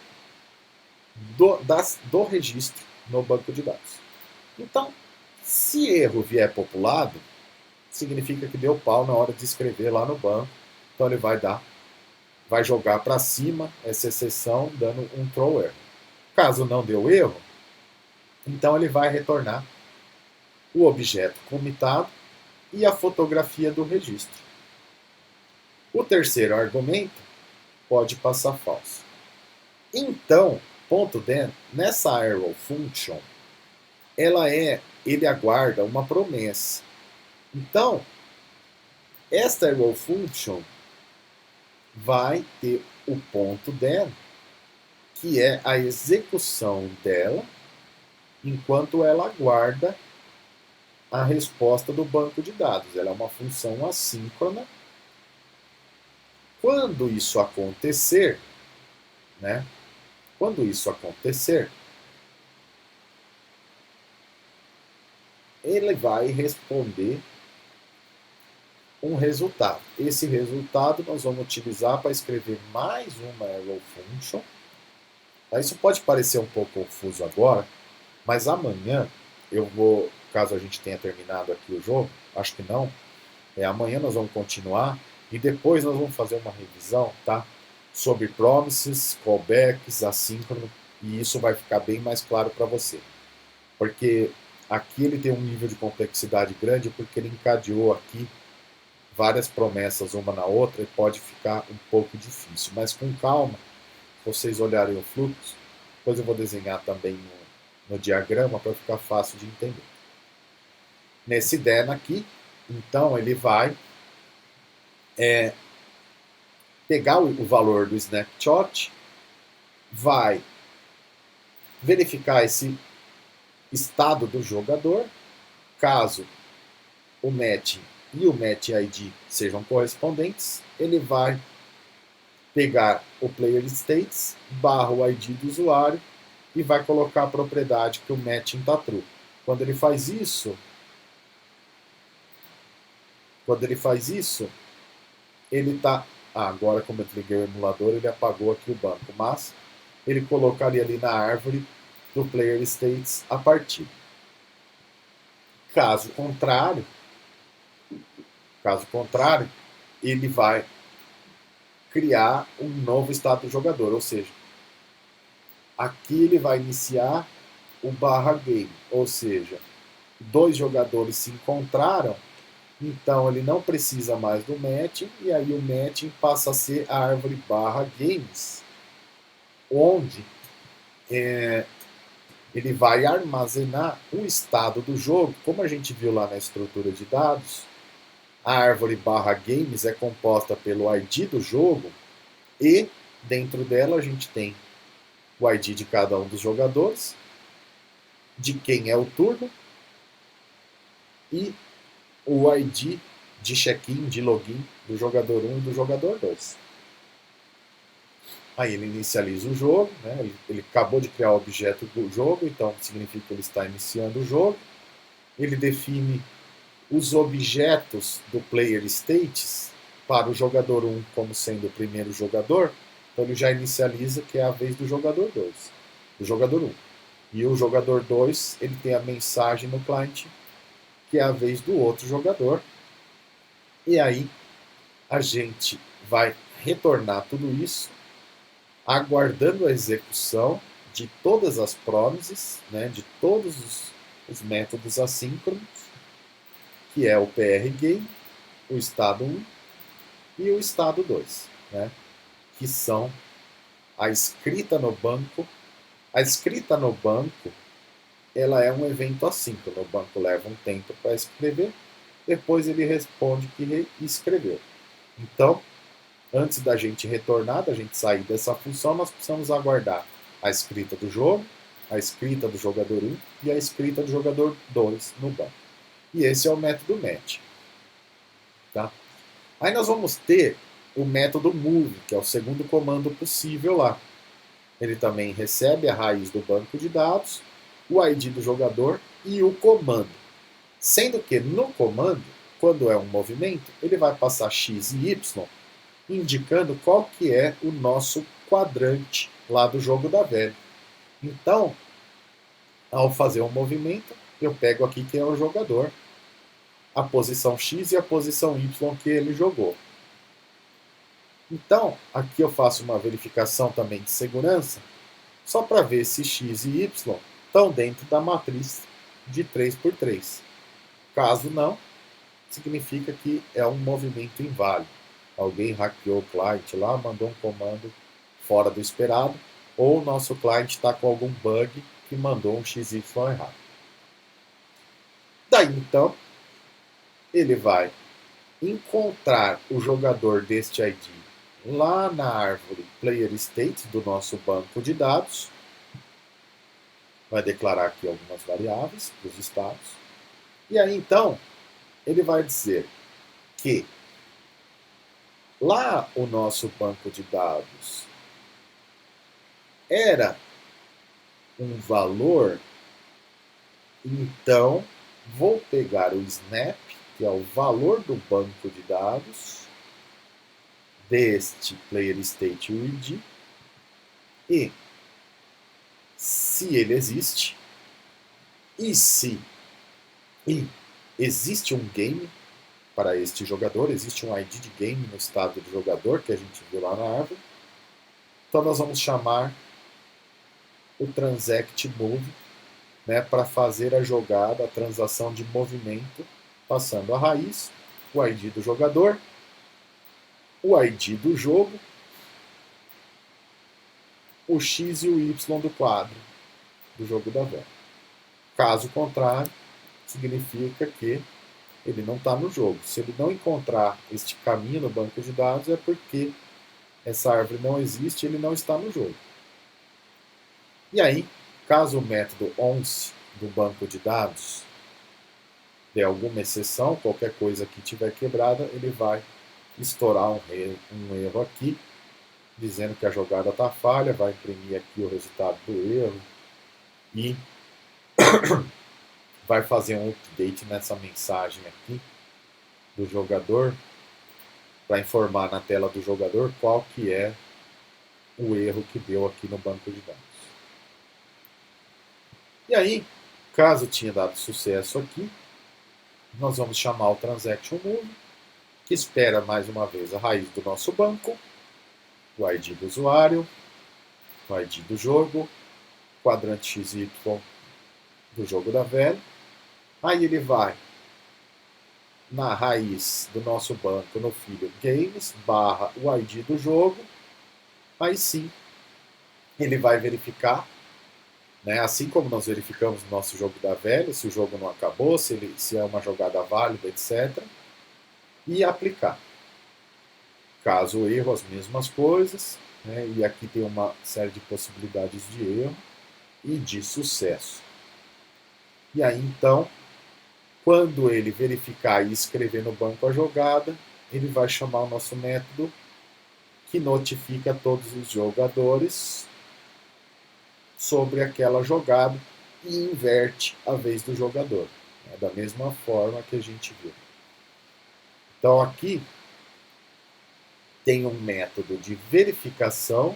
do registro no banco de dados. Então, se erro vier populado, significa que deu pau na hora de escrever lá no banco. Então ele vai jogar para cima essa exceção, dando um throw erro. Caso não deu erro, então ele vai retornar o objeto comitado e a fotografia do registro. O terceiro argumento pode passar falso. Então, .then, nessa arrow function, ele aguarda uma promessa. Então, esta arrow function vai ter o .then, que é a execução dela, enquanto ela aguarda a resposta do banco de dados. Ela é uma função assíncrona. Quando isso acontecer, né? Quando isso acontecer, ele vai responder um resultado. Esse resultado nós vamos utilizar para escrever mais uma arrow function, Isso pode parecer um pouco confuso agora, mas amanhã eu vou, caso a gente tenha terminado aqui o jogo, acho que não, amanhã nós vamos continuar e depois nós vamos fazer uma revisão, tá? Sobre promises, callbacks, assíncrono, e isso vai ficar bem mais claro para você. Porque aqui ele tem um nível de complexidade grande porque ele encadeou aqui várias promessas uma na outra e pode ficar um pouco difícil. Mas com calma, vocês olharem o fluxo, depois eu vou desenhar também no diagrama para ficar fácil de entender. Nesse DEN aqui, então ele vai pegar o valor do snapshot, vai verificar esse estado do jogador, caso o matching e o match ID sejam correspondentes, ele vai pegar o player states barra o ID do usuário e vai colocar a propriedade que o matching está true. Quando ele faz isso, ele está... agora como eu liguei o emulador, ele apagou aqui o banco, mas ele colocaria ali na árvore do player states a partir. Caso contrário, ele vai criar um novo estado do jogador, ou seja, aqui ele vai iniciar o barra game, ou seja, dois jogadores se encontraram, então ele não precisa mais do matching, e aí o matching passa a ser a árvore barra games, onde ele vai armazenar o estado do jogo, como a gente viu lá na estrutura de dados. A árvore barra games é composta pelo ID do jogo e dentro dela a gente tem o ID de cada um dos jogadores, de quem é o turno e o ID de check-in, de login do jogador 1 e do jogador 2. Aí ele inicializa o jogo, né? Ele acabou de criar o objeto do jogo, então significa que ele está iniciando o jogo. Ele define os objetos do player states para o jogador 1 como sendo o primeiro jogador, então ele já inicializa que é a vez do jogador 2, do jogador 1. E o jogador 2, ele tem a mensagem no cliente, que é a vez do outro jogador. E aí a gente vai retornar tudo isso, aguardando a execução de todas as promises, né, de todos os métodos assíncronos, que é o PR Game, o estado 1 e o estado 2, né, que são a escrita no banco. A escrita no banco, ela é um evento assíncrono. O banco leva um tempo para escrever, depois ele responde que escreveu. Então, antes da gente retornar, da gente sair dessa função, nós precisamos aguardar a escrita do jogo, a escrita do jogador 1 e a escrita do jogador 2 no banco. E esse é o método match. Tá? Aí nós vamos ter o método move, que é o segundo comando possível lá. Ele também recebe a raiz do banco de dados, o ID do jogador e o comando. Sendo que no comando, quando é um movimento, ele vai passar X e Y, indicando qual que é o nosso quadrante lá do jogo da velha. Então, ao fazer um movimento, eu pego aqui quem é o jogador, a posição X e a posição Y que ele jogou. Então, aqui eu faço uma verificação também de segurança, só para ver se X e Y estão dentro da matriz de 3×3. Caso não, significa que é um movimento inválido. Alguém hackeou o cliente lá, mandou um comando fora do esperado, ou o nosso cliente está com algum bug que mandou um XY errado. Daí então, ele vai encontrar o jogador deste ID lá na árvore player state do nosso banco de dados, vai declarar aqui algumas variáveis dos estados, e aí então ele vai dizer que lá o nosso banco de dados era um valor, então vou pegar o snap, que é o valor do banco de dados deste player state UID, e se ele existe e se existe um game para este jogador, existe um ID de game no estado do jogador que a gente viu lá na árvore. Então nós vamos chamar o transact move, né, para fazer a jogada, a transação de movimento, passando a raiz, o ID do jogador, o ID do jogo, o X e o Y do quadro do jogo da vela. Caso contrário, significa que ele não está no jogo. Se ele não encontrar este caminho no banco de dados, é porque essa árvore não existe e ele não está no jogo. E aí, caso o método once do banco de dados der alguma exceção, qualquer coisa que tiver quebrada, ele vai estourar um erro aqui, dizendo que a jogada está falha, vai imprimir aqui o resultado do erro e vai fazer um update nessa mensagem aqui do jogador para informar na tela do jogador qual que é o erro que deu aqui no banco de dados. E aí, caso tinha dado sucesso aqui, nós vamos chamar o transaction move, que espera mais uma vez a raiz do nosso banco, o ID do usuário, o ID do jogo, quadrante XY do jogo da velha. Aí ele vai na raiz do nosso banco, no filho games, barra o ID do jogo. Aí sim, ele vai verificar, né, assim como nós verificamos no nosso jogo da velha, se o jogo não acabou, se é uma jogada válida, etc. E aplicar. Caso erro, as mesmas coisas, né, e aqui tem uma série de possibilidades de erro e de sucesso. E aí então, quando ele verificar e escrever no banco a jogada, ele vai chamar o nosso método que notifica todos os jogadores sobre aquela jogada e inverte a vez do jogador, né, da mesma forma que a gente viu. Então aqui tem um método de verificação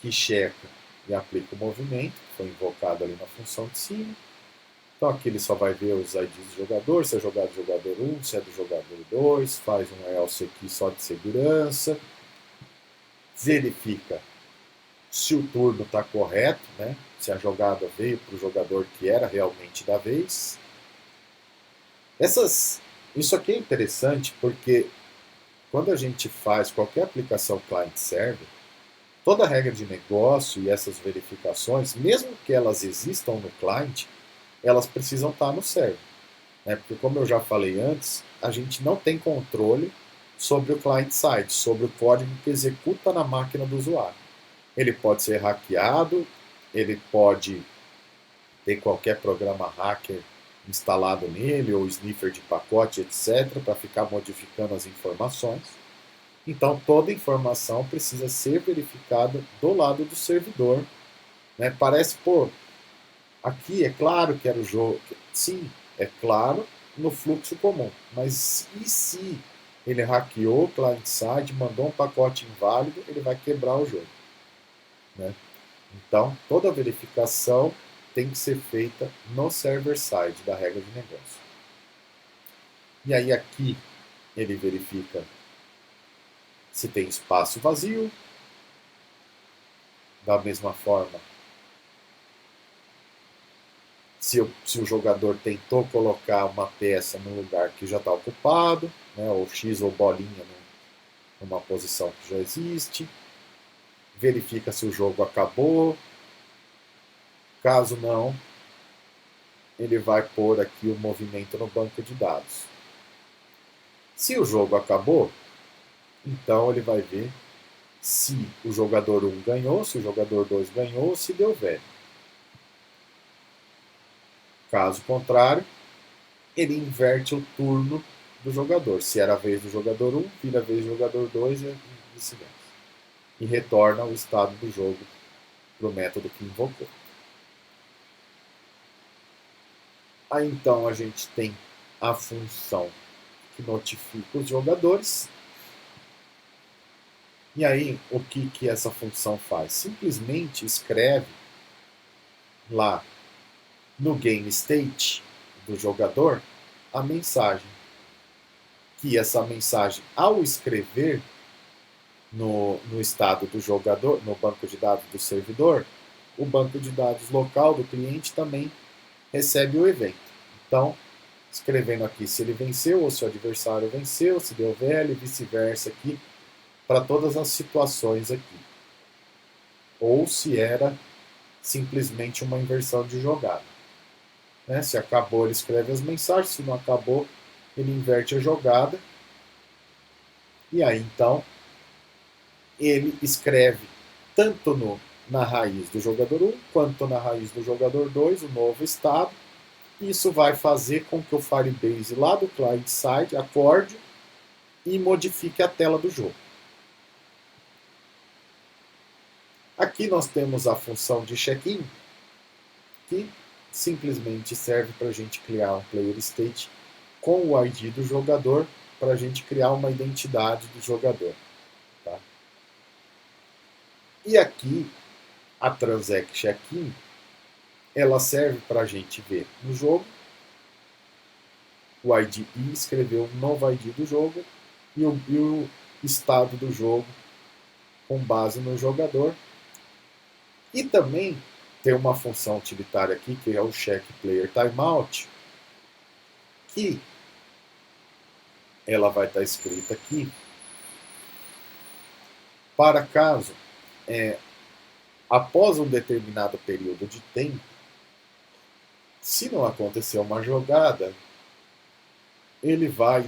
que checa e aplica o movimento, que foi invocado ali na função de cima. Então aqui ele só vai ver os IDs do jogador, se é jogado do jogador 1, se é do jogador 2, faz um else aqui só de segurança, verifica se o turno está correto, né? Se a jogada veio para o jogador que era realmente da vez. Isso aqui é interessante porque quando a gente faz qualquer aplicação client-server, toda a regra de negócio e essas verificações, mesmo que elas existam no client, elas precisam estar no server, né? Porque como eu já falei antes, a gente não tem controle sobre o client-side, sobre o código que executa na máquina do usuário. Ele pode ser hackeado, ele pode ter qualquer programa hacker instalado nele, ou sniffer de pacote, etc., para ficar modificando as informações. Então, toda informação precisa ser verificada do lado do servidor, né? Parece, pô, aqui é claro que era o jogo. Sim, é claro no fluxo comum. Mas e se ele hackeou o client-side, mandou um pacote inválido, ele vai quebrar o jogo, né? Então, toda a verificação tem que ser feita no server-side da regra de negócio. E aí aqui ele verifica se tem espaço vazio. Da mesma forma, se o jogador tentou colocar uma peça no lugar que já está ocupado, né, ou X ou bolinha numa posição que já existe. Verifica se o jogo acabou. Caso não, ele vai pôr aqui o movimento no banco de dados. Se o jogo acabou, então ele vai ver se o jogador 1 ganhou, se o jogador 2 ganhou, se deu velho. Caso contrário, ele inverte o turno do jogador. Se era a vez do jogador 1, vira a vez do jogador 2 e vice-versa. E retorna o estado do jogo para o método que invocou. Aí então a gente tem a função que notifica os jogadores. E aí o que essa função faz? Simplesmente escreve lá no game state do jogador a mensagem. Que essa mensagem, ao escrever no estado do jogador, no banco de dados do servidor, o banco de dados local do cliente também recebe o evento. Então, escrevendo aqui se ele venceu ou se o adversário venceu, se deu velho e vice-versa aqui, para todas as situações aqui. Ou se era simplesmente uma inversão de jogada. Né? Se acabou, ele escreve as mensagens, se não acabou, ele inverte a jogada. E aí, então, ele escreve tanto na raiz do jogador 1 quanto na raiz do jogador 2 o novo estado. Isso vai fazer com que o Firebase lá do client-side acorde e modifique a tela do jogo. Aqui nós temos a função de check-in, que simplesmente serve para a gente criar um player state com o ID do jogador, para a gente criar uma identidade do jogador. Tá? E aqui, a transact check-in, ela serve para a gente ver no jogo o ID e escrever um novo ID do jogo e o estado do jogo com base no jogador. E também tem uma função utilitária aqui, que é o check player timeout, que ela vai estar escrita aqui para caso, após um determinado período de tempo, se não acontecer uma jogada, ele vai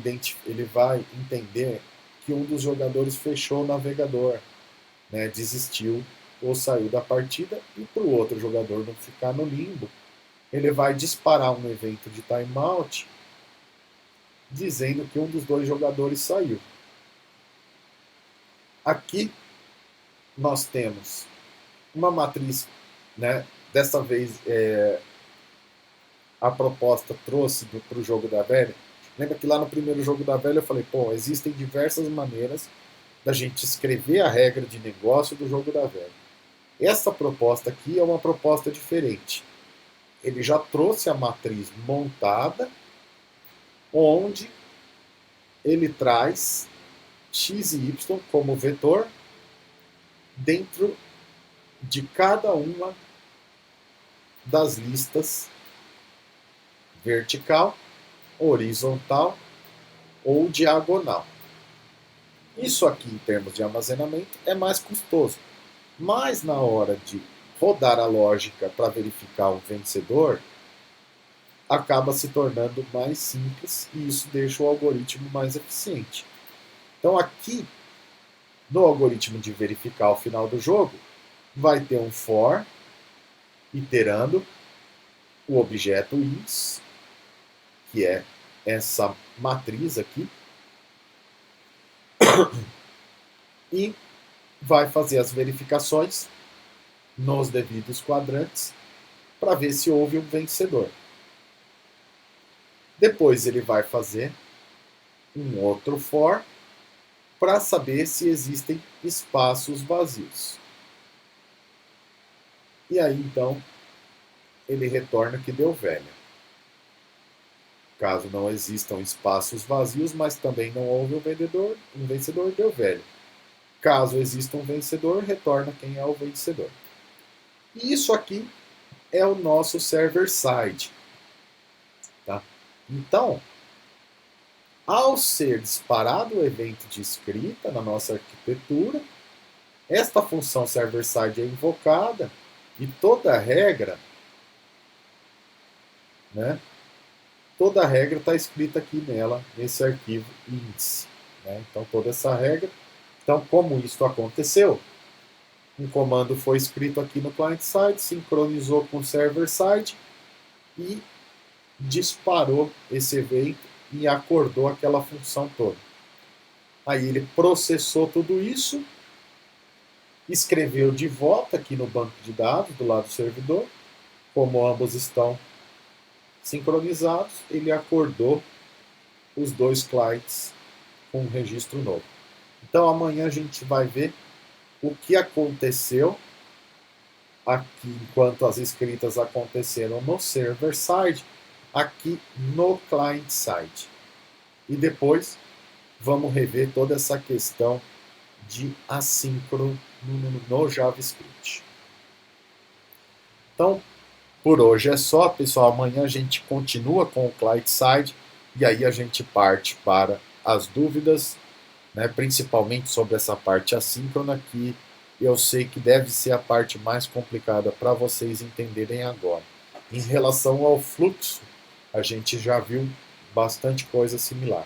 entender que um dos jogadores fechou o navegador, né, desistiu ou saiu da partida, e para o outro jogador não ficar no limbo, ele vai disparar um evento de timeout dizendo que um dos dois jogadores saiu. Aqui nós temos uma matriz, né? Dessa vez a proposta trouxe para o jogo da velha. Lembra que lá no primeiro jogo da velha eu falei, pô, existem diversas maneiras da gente escrever a regra de negócio do jogo da velha. Essa proposta aqui é uma proposta diferente. Ele já trouxe a matriz montada, onde ele traz x e y como vetor dentro de cada uma das listas vertical, horizontal ou diagonal. Isso aqui, em termos de armazenamento, é mais custoso. Mas na hora de rodar a lógica para verificar o vencedor, acaba se tornando mais simples e isso deixa o algoritmo mais eficiente. Então aqui, no algoritmo de verificar o final do jogo, vai ter um for iterando o objeto is, que é essa matriz aqui, e vai fazer as verificações nos devidos quadrantes para ver se houve um vencedor. Depois ele vai fazer um outro for para saber se existem espaços vazios. E aí então ele retorna que deu velha. Caso não existam espaços vazios, mas também não houve um vencedor, deu velho. Caso exista um vencedor, retorna quem é o vencedor. E isso aqui é o nosso server-side. Tá? Então, ao ser disparado o evento de escrita na nossa arquitetura, esta função server-side é invocada e toda a regra, né, toda a regra está escrita aqui nela, nesse arquivo índice. Né? Então, toda essa regra. Então, como isso aconteceu, um comando foi escrito aqui no client-side, sincronizou com o server-side e disparou esse evento e acordou aquela função toda. Aí ele processou tudo isso, escreveu de volta aqui no banco de dados do lado do servidor, como ambos estão sincronizados, ele acordou os dois clients com um registro novo. Então amanhã a gente vai ver o que aconteceu aqui enquanto as escritas aconteceram no server-side, aqui no client-side. E depois vamos rever toda essa questão de assíncrono no JavaScript. Então, por hoje é só, pessoal. Amanhã a gente continua com o client-side e aí a gente parte para as dúvidas, né, principalmente sobre essa parte assíncrona, que eu sei que deve ser a parte mais complicada para vocês entenderem agora. Em relação ao fluxo, a gente já viu bastante coisa similar.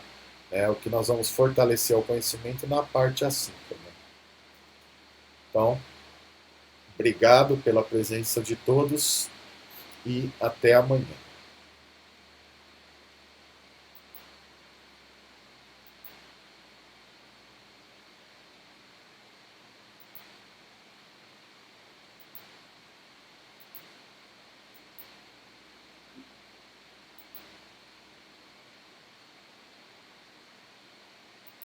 O que nós vamos fortalecer o conhecimento na parte assíncrona. Então, obrigado pela presença de todos e até amanhã.